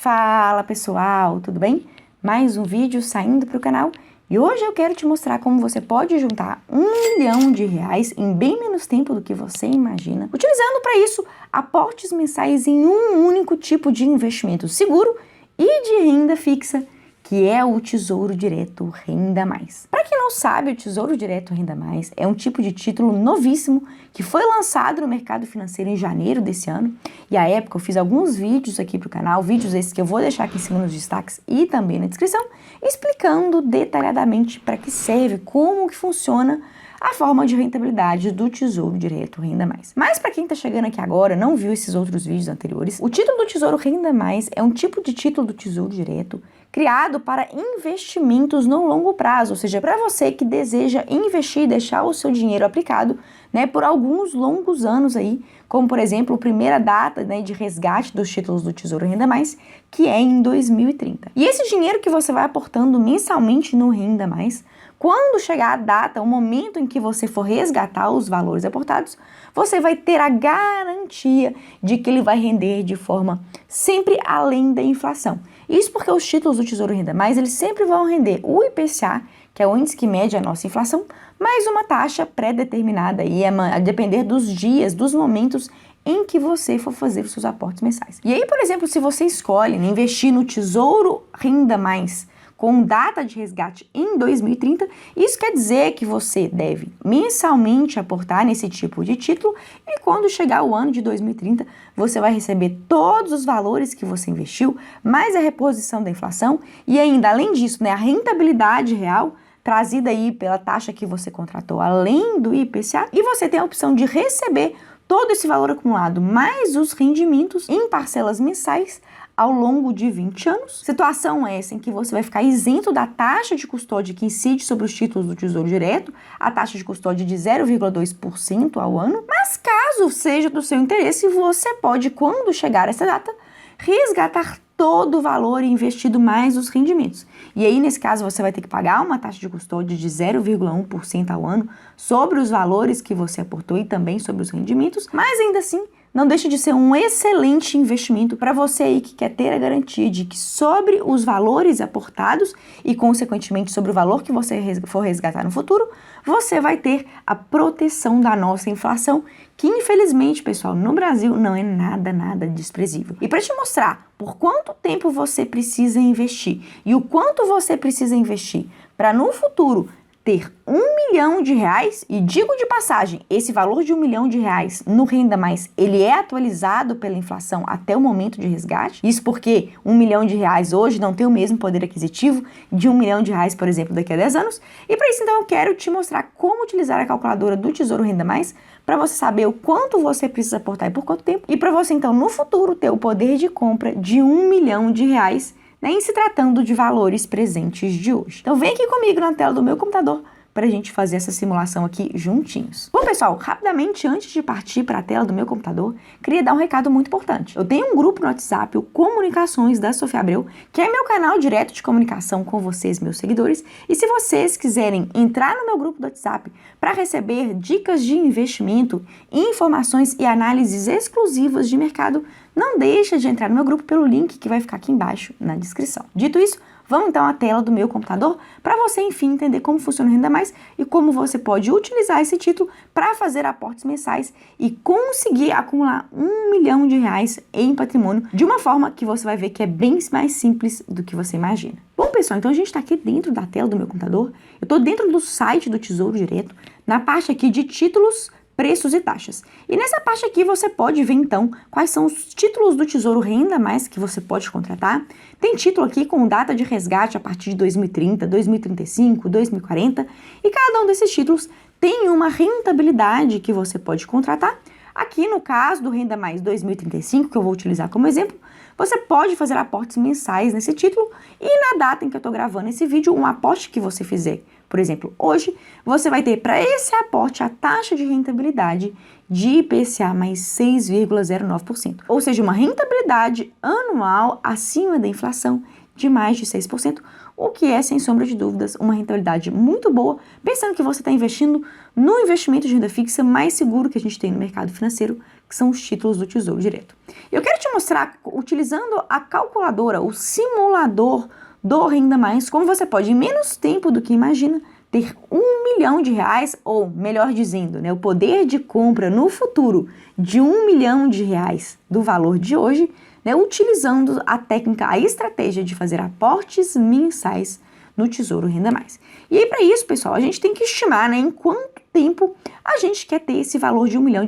Fala pessoal, tudo bem? Mais um vídeo saindo para o canal e hoje eu quero te mostrar como você pode juntar R$1 milhão em bem menos tempo do que você imagina, utilizando para isso aportes mensais em um único tipo de investimento seguro e de renda fixa, que é o Tesouro Direto Renda Mais. Para quem não sabe, o Tesouro Direto Renda Mais é um tipo de título novíssimo que foi lançado no mercado financeiro em janeiro desse ano. E à época eu fiz alguns vídeos aqui para o canal, vídeos esses que eu vou deixar aqui em cima nos destaques e também na descrição, explicando detalhadamente para que serve, como que funciona a forma de rentabilidade do Tesouro Direto Renda Mais. Mas para quem está chegando aqui agora, não viu esses outros vídeos anteriores, o título do Tesouro Renda Mais é um tipo de título do Tesouro Direto criado para investimentos no longo prazo, ou seja, para você que deseja investir e deixar o seu dinheiro aplicado, por alguns longos anos aí, como por exemplo, a primeira data, de resgate dos títulos do Tesouro Renda Mais, que é em 2030. E esse dinheiro que você vai aportando mensalmente no Renda Mais, quando chegar a data, o momento em que você for resgatar os valores aportados, você vai ter a garantia de que ele vai render de forma sempre além da inflação. Isso porque os títulos do Tesouro Renda Mais, eles sempre vão render o IPCA, que é o índice que mede a nossa inflação, mais uma taxa pré-determinada aí, a depender dos dias, dos momentos em que você for fazer os seus aportes mensais. E aí, por exemplo, se você escolhe investir no Tesouro Renda Mais com data de resgate em 2030, isso quer dizer que você deve mensalmente aportar nesse tipo de título e quando chegar o ano de 2030, você vai receber todos os valores que você investiu, mais a reposição da inflação e ainda, além disso, a rentabilidade real trazida aí pela taxa que você contratou, além do IPCA, e você tem a opção de receber todo esse valor acumulado, mais os rendimentos em parcelas mensais ao longo de 20 anos. Situação essa em que você vai ficar isento da taxa de custódia que incide sobre os títulos do Tesouro Direto, a taxa de custódia de 0,2% ao ano. Mas caso seja do seu interesse, você pode, quando chegar essa data, resgatar todo o valor investido mais os rendimentos. E aí, nesse caso, você vai ter que pagar uma taxa de custódia de 0,1% ao ano sobre os valores que você aportou e também sobre os rendimentos, mas ainda assim, não deixa de ser um excelente investimento para você aí que quer ter a garantia de que sobre os valores aportados e, consequentemente, sobre o valor que você for resgatar no futuro, você vai ter a proteção da nossa inflação, que infelizmente, pessoal, no Brasil não é nada desprezível. E para te mostrar por quanto tempo você precisa investir e o quanto você precisa investir para no futuro ter R$1 milhão, e digo de passagem, esse valor de R$1 milhão no Renda Mais, ele é atualizado pela inflação até o momento de resgate. Isso porque R$1 milhão hoje não tem o mesmo poder aquisitivo de R$1 milhão, por exemplo, daqui a 10 anos. E para isso, então, eu quero te mostrar como utilizar a calculadora do Tesouro Renda Mais para você saber o quanto você precisa aportar e por quanto tempo. E para você, então, no futuro, ter o poder de compra de R$1 milhão, em se tratando de valores presentes de hoje. Então vem aqui comigo na tela do meu computador para a gente fazer essa simulação aqui juntinhos. Bom, pessoal, rapidamente, antes de partir para a tela do meu computador, queria dar um recado muito importante. Eu tenho um grupo no WhatsApp, o Comunicações da Sofia Abreu, que é meu canal direto de comunicação com vocês, meus seguidores, e se vocês quiserem entrar no meu grupo do WhatsApp para receber dicas de investimento, informações e análises exclusivas de mercado, não deixa de entrar no meu grupo pelo link que vai ficar aqui embaixo na descrição. Dito isso, vamos então à tela do meu computador para você, enfim, entender como funciona o Renda Mais e como você pode utilizar esse título para fazer aportes mensais e conseguir acumular R$1 milhão em patrimônio de uma forma que você vai ver que é bem mais simples do que você imagina. Bom, pessoal, então a gente está aqui dentro da tela do meu computador, eu estou dentro do site do Tesouro Direto, na parte aqui de títulos, preços e taxas. E nessa parte aqui você pode ver então quais são os títulos do Tesouro Renda Mais que você pode contratar. Tem título aqui com data de resgate a partir de 2030, 2035, 2040 e cada um desses títulos tem uma rentabilidade que você pode contratar. Aqui no caso do Renda Mais 2035, que eu vou utilizar como exemplo, você pode fazer aportes mensais nesse título e na data em que eu estou gravando esse vídeo, um aporte que você fizer, por exemplo, hoje, você vai ter para esse aporte a taxa de rentabilidade de IPCA mais 6,09%, ou seja, uma rentabilidade anual acima da inflação de mais de 6%, o que é, sem sombra de dúvidas, uma rentabilidade muito boa, pensando que você está investindo no investimento de renda fixa mais seguro que a gente tem no mercado financeiro, que são os títulos do Tesouro Direto. Eu quero te mostrar, utilizando a calculadora, o simulador do Renda Mais, como você pode, em menos tempo do que imagina, ter R$1 milhão, ou melhor dizendo, né, o poder de compra no futuro de R$1 milhão do valor de hoje, né, utilizando a técnica, a estratégia de fazer aportes mensais no Tesouro Renda Mais. E aí, para isso, pessoal, a gente tem que estimar, né, em quanto tempo a gente quer ter esse valor de R$1 milhão.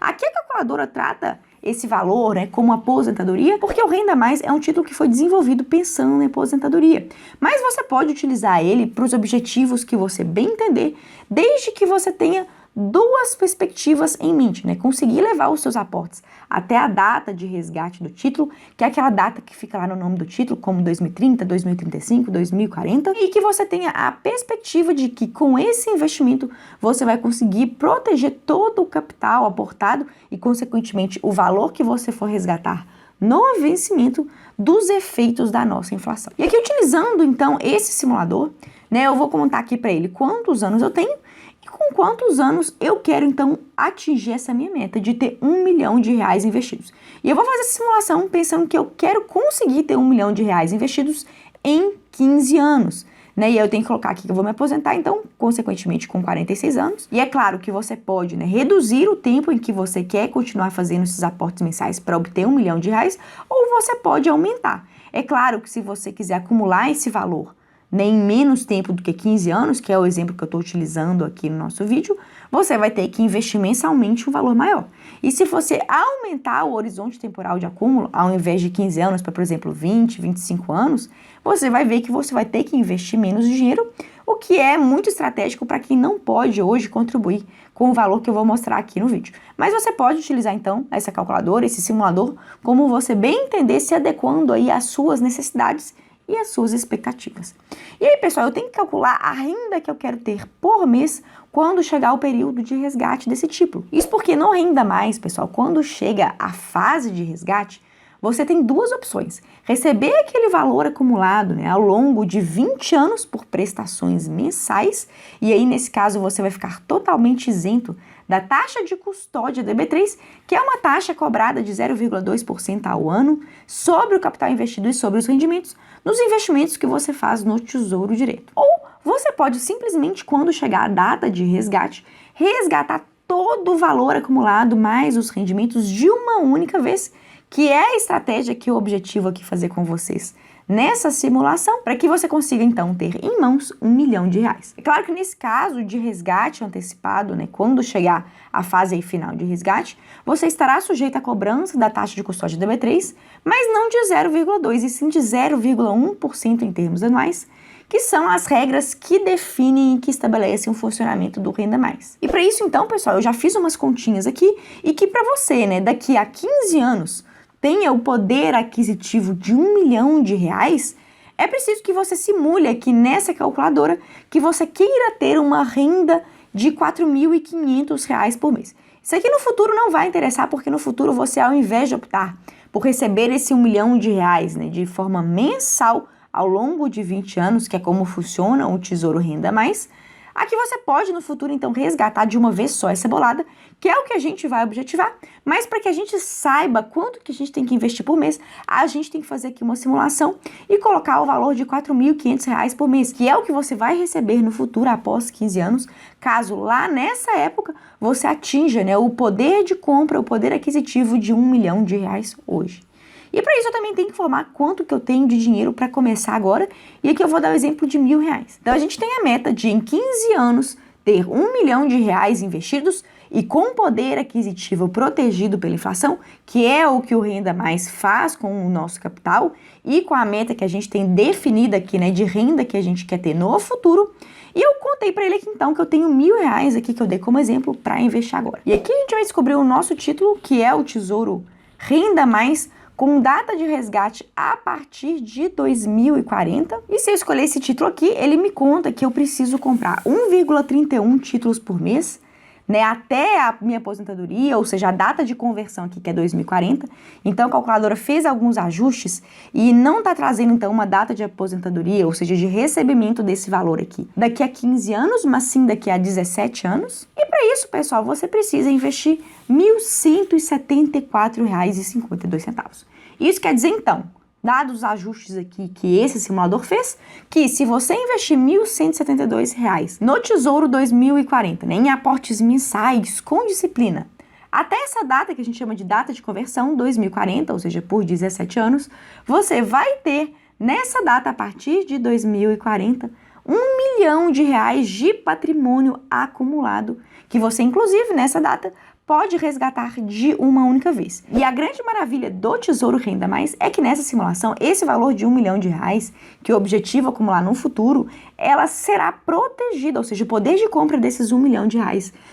Aqui a calculadora trata esse valor, né, como aposentadoria, porque o Renda Mais é um título que foi desenvolvido pensando em aposentadoria. Mas você pode utilizar ele para os objetivos que você bem entender, desde que você tenha duas perspectivas em mente, né? Conseguir levar os seus aportes até a data de resgate do título, que é aquela data que fica lá no nome do título, como 2030, 2035, 2040, e que você tenha a perspectiva de que com esse investimento você vai conseguir proteger todo o capital aportado e, consequentemente, o valor que você for resgatar no vencimento dos efeitos da nossa inflação. E aqui, utilizando então esse simulador, né, eu vou contar aqui para ele quantos anos eu tenho e com quantos anos eu quero, então, atingir essa minha meta de ter R$1 milhão investidos. E eu vou fazer essa simulação pensando que eu quero conseguir ter R$1 milhão investidos em 15 anos. Né? E aí eu tenho que colocar aqui que eu vou me aposentar, então, consequentemente, com 46 anos. E é claro que você pode, né, reduzir o tempo em que você quer continuar fazendo esses aportes mensais para obter R$1 milhão, ou você pode aumentar. É claro que se você quiser acumular esse valor, né, em menos tempo do que 15 anos, que é o exemplo que eu estou utilizando aqui no nosso vídeo, você vai ter que investir mensalmente um valor maior. E se você aumentar o horizonte temporal de acúmulo, ao invés de 15 anos para, por exemplo, 20, 25 anos, você vai ver que você vai ter que investir menos dinheiro, o que é muito estratégico para quem não pode hoje contribuir com o valor que eu vou mostrar aqui no vídeo. Mas você pode utilizar, então, essa calculadora, esse simulador, como você bem entender, se adequando aí às suas necessidades e as suas expectativas. E aí, pessoal, eu tenho que calcular a renda que eu quero ter por mês quando chegar o período de resgate desse título. Isso porque no Renda Mais, pessoal, quando chega a fase de resgate, você tem duas opções. Receber aquele valor acumulado, né, ao longo de 20 anos por prestações mensais, e aí, nesse caso, você vai ficar totalmente isento da taxa de custódia DB3, que é uma taxa cobrada de 0,2% ao ano sobre o capital investido e sobre os rendimentos nos investimentos que você faz no Tesouro Direto. Ou você pode simplesmente, quando chegar a data de resgate, resgatar todo o valor acumulado mais os rendimentos de uma única vez, que é a estratégia que o objetivo aqui fazer com vocês nessa simulação, para que você consiga então ter em mãos R$1 milhão. É claro que nesse caso de resgate antecipado, né, quando chegar a fase aí final de resgate, você estará sujeito à cobrança da taxa de custódia DB3, mas não de 0,2%, e sim de 0,1% em termos anuais, que são as regras que definem e que estabelecem o funcionamento do Renda Mais. E para isso então, pessoal, eu já fiz umas continhas aqui, e que para você, né, daqui a 15 anos, tenha o poder aquisitivo de R$1 milhão, é preciso que você simule aqui nessa calculadora que você queira ter uma renda de R$ 4.500 por mês. Isso aqui no futuro não vai interessar, porque no futuro você, ao invés de optar por receber esse R$1 milhão, né, de forma mensal ao longo de 20 anos, que é como funciona o Tesouro Renda Mais, aqui você pode no futuro então resgatar de uma vez só essa bolada, que é o que a gente vai objetivar, mas para que a gente saiba quanto que a gente tem que investir por mês, a gente tem que fazer aqui uma simulação e colocar o valor de R$ 4.500 por mês, que é o que você vai receber no futuro após 15 anos, caso lá nessa época você atinja, né, o poder de compra, o poder aquisitivo de R$1 milhão hoje. E para isso eu também tenho que informar quanto que eu tenho de dinheiro para começar agora. E aqui eu vou dar o exemplo de R$1.000. Então a gente tem a meta de em 15 anos ter R$1 milhão investidos e com poder aquisitivo protegido pela inflação, que é o que o Renda Mais faz com o nosso capital e com a meta que a gente tem definida aqui, né, de renda que a gente quer ter no futuro. E eu contei para ele aqui então que eu tenho R$1.000 aqui que eu dei como exemplo para investir agora. E aqui a gente vai descobrir o nosso título, que é o Tesouro Renda Mais, com data de resgate a partir de 2040. E se eu escolher esse título aqui, ele me conta que eu preciso comprar 1,31 títulos por mês, né, até a minha aposentadoria, ou seja, a data de conversão aqui, que é 2040. Então, a calculadora fez alguns ajustes e não está trazendo, então, uma data de aposentadoria, ou seja, de recebimento desse valor aqui daqui a 15 anos, mas sim daqui a 17 anos. E para isso, pessoal, você precisa investir R$ 1.174,52. Isso quer dizer, então, dados os ajustes aqui que esse simulador fez, que se você investir R$ 1.172 no Tesouro 2040, né, em aportes mensais com disciplina, até essa data que a gente chama de data de conversão, 2040, ou seja, por 17 anos, você vai ter, nessa data, a partir de 2040, R$ 1 milhão de patrimônio acumulado, que você, inclusive, nessa data, pode resgatar de uma única vez. E a grande maravilha do Tesouro Renda Mais é que nessa simulação, esse valor de R$ 1 milhão, que o objetivo é acumular no futuro, ela será protegida, ou seja, o poder de compra desses R$ 1 milhão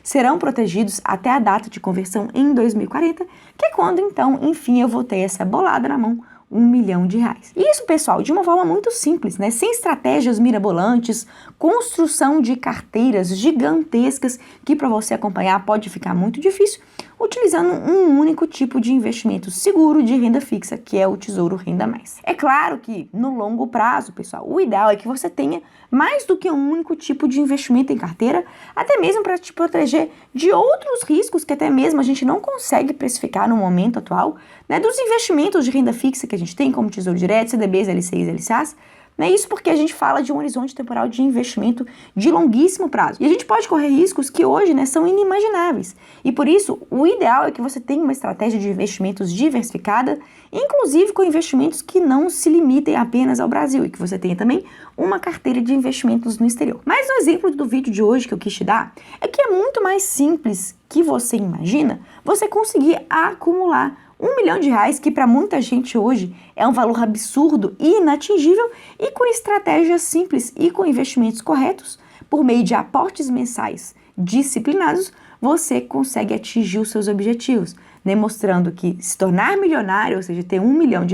serão protegidos até a data de conversão em 2040, que é quando, então, enfim, eu vou ter essa bolada na mão, R$ 1 milhão. E isso, pessoal, de uma forma muito simples, né? Sem estratégias mirabolantes, construção de carteiras gigantescas que para você acompanhar pode ficar muito difícil, utilizando um único tipo de investimento seguro de renda fixa, que é o Tesouro Renda Mais. É claro que no longo prazo, pessoal, o ideal é que você tenha mais do que um único tipo de investimento em carteira, até mesmo para te proteger de outros riscos que até mesmo a gente não consegue precificar no momento atual, né, dos investimentos de renda fixa que a gente tem, como Tesouro Direto, CDBs, LCIs, LCAs. Né? Isso porque a gente fala de um horizonte temporal de investimento de longuíssimo prazo. E a gente pode correr riscos que hoje, né, são inimagináveis. E por isso, o ideal é que você tenha uma estratégia de investimentos diversificada, inclusive com investimentos que não se limitem apenas ao Brasil e que você tenha também uma carteira de investimentos no exterior. Mas o exemplo do vídeo de hoje que eu quis te dar é que é muito mais simples que você imagina você conseguir acumular R$ 1 milhão, que para muita gente hoje é um valor absurdo e inatingível, e com estratégias simples e com investimentos corretos, por meio de aportes mensais disciplinados, você consegue atingir os seus objetivos, né? Mostrando que se tornar milionário, ou seja, ter R$ 1 milhão,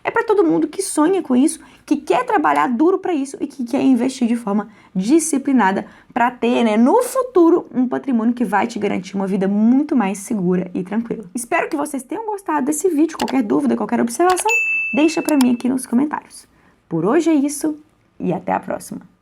é para todo mundo que sonha com isso, que quer trabalhar duro para isso e que quer investir de forma disciplinada para ter, né, no futuro um patrimônio que vai te garantir uma vida muito mais segura e tranquila. Espero que vocês tenham gostado desse vídeo. Qualquer dúvida, qualquer observação, deixa para mim aqui nos comentários. Por hoje é isso e até a próxima.